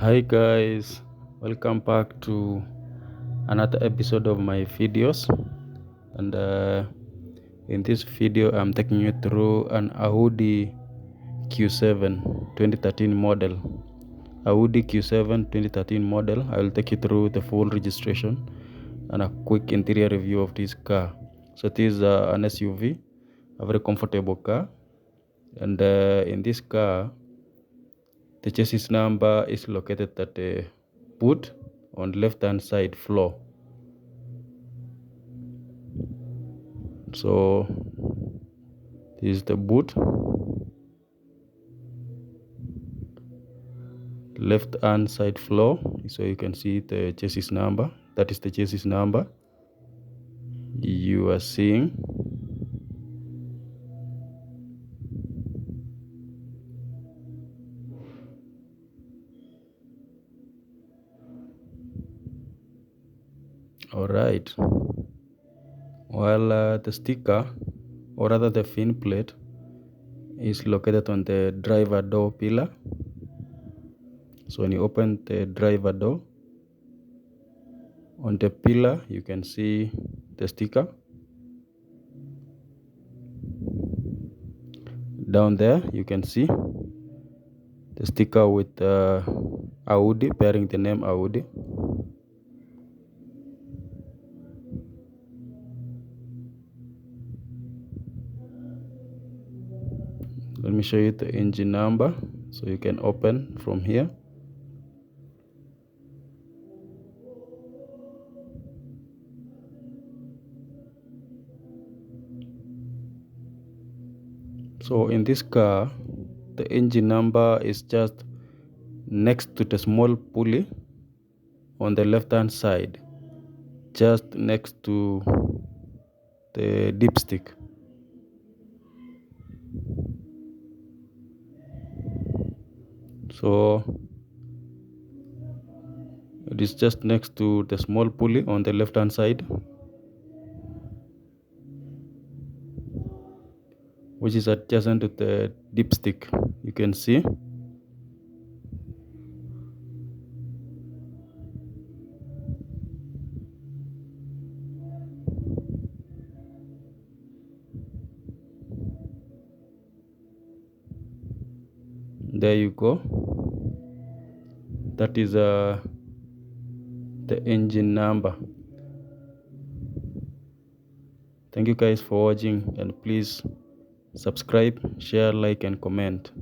Hi guys, welcome back to another episode of my videos. And in this video I'm taking you through an Audi Q7 2013 model. Audi Q7 2013 model. I will take you through the full registration and a quick interior review of this car. So it is an SUV, a very comfortable car. And in this car, the chassis number is located at the boot on left hand side floor. So this is the boot, left hand side floor. So you can see the chassis number. That is the chassis number you are seeing. All right. While the sticker, or rather the fin plate, is located on the driver door pillar. So when you open the driver door, on the pillar you can see the sticker. Down there you can see the sticker with Audi, bearing the name Audi. Let me show you the engine number so you can open from here. So in this car, the engine number is just next to the small pulley on the left hand side, just next to the dipstick. So it is just next to the small pulley on the left hand side, which is adjacent to the dipstick. You can see. There you go. That is the engine number. Thank you guys for watching, and please subscribe, share, like and comment.